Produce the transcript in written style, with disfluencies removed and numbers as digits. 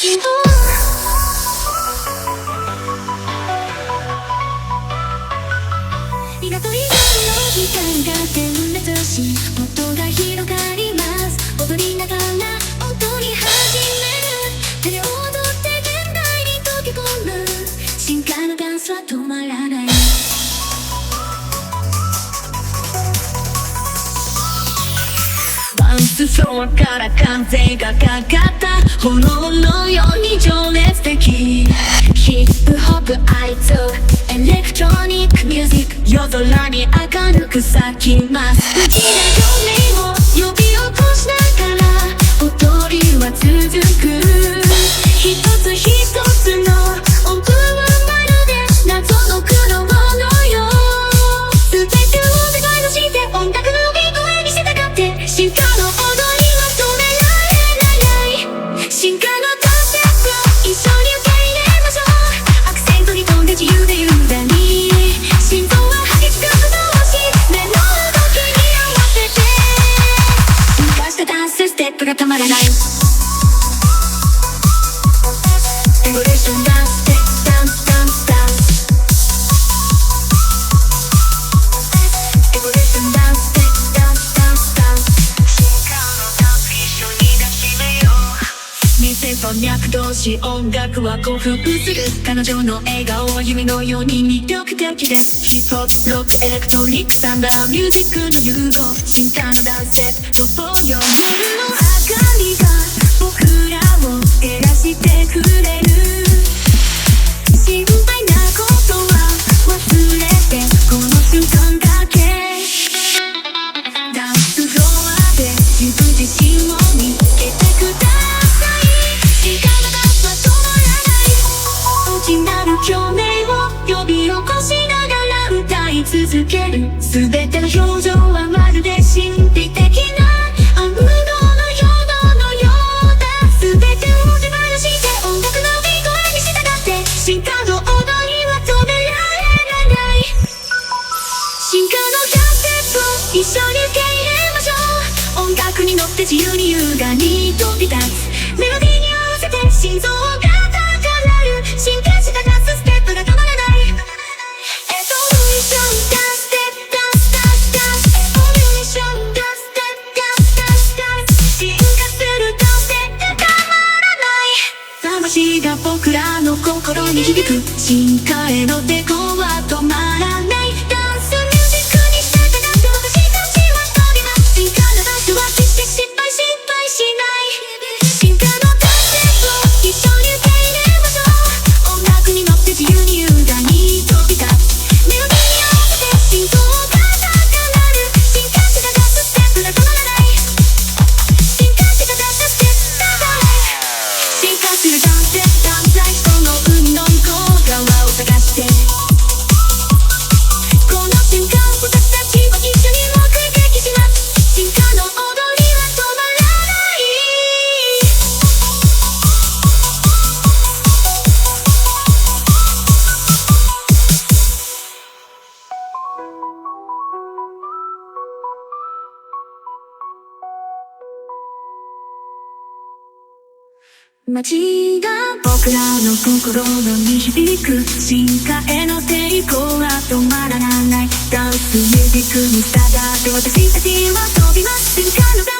色とりどりの光が点滅し、音が広がります。踊りながら音に始める。手で踊って現代に溶け込む。進化のダンスは止まらない。ダンスフロアから風がかかった炎のように情熱的。ヒップホップ愛とエレクトロニックミュージック、夜空に明るく咲きます。無事な夢を呼び起こしながら踊りは続く。一つ一つの音はまるで謎の黒のよう。全てを世界として音楽のビートへ見せたがって、進化の踊りは止められない。進化のダンスを一緒に受け入れましょう。アクセントに飛んで自由で優雅に、心臓は激しく鼓動し、目の動きに合わせて進化したダンスステップがたまらない。エボリューションダンス、ダンスダンスダンス。エボリューションダンス、ダンスダンスダンス。進化のダンス一緒に抱きめよう。店と脈動し音楽は興奮する。彼女の笑顔は夢のように魅力的です。ヒップホップ、ロック、エレクトリック、サンダーミュージックの融合。進化のダンスセットと同様。夜の明かりが僕らを照らしてくれる。心配なことは忘れてこの瞬間だけ。ダンスフロアで自分自身を見つけてください。進化のダンスは止まらない。大きなる共鳴を呼び起こしながら歌い続ける。全ての表情はまるで神秘的なアムロのようだ。全てを手放して音楽のビートへに従って、進化の踊りは止められない。進化のダンスを一緒に受け入れましょう。音楽に乗って自由に優雅に飛び立つ。メロディーに合わせて心臓が高鳴る。進化したダンスステップが止まらない。エボリューションダンス、ダンスダンスダンス。エボリューションダンス、ダンスダンスダンス。進化するダンスでたまらない。魂が僕らの心に響く。進化への抵抗は止まらない。ダンスミュージックに従って私たちは飛びます。進化のダンスは決して失敗しない。進化のダンスを一緒に受け入れましょう。音楽に乗って自由に優雅に飛び立つ。メロディーに合わせて心臓が高鳴る。進化したダンスステップが止まらない。進化したダンスステップが止まらない。進化するダンスでダンスライフの海の向こう側を探して、この瞬間私たちは一緒に目撃します。進化の踊りは止まらない。街が僕らの心に響く。進化への抵抗は止まらない。ダンスミュージックに従って私たちは飛びます。進化のダンス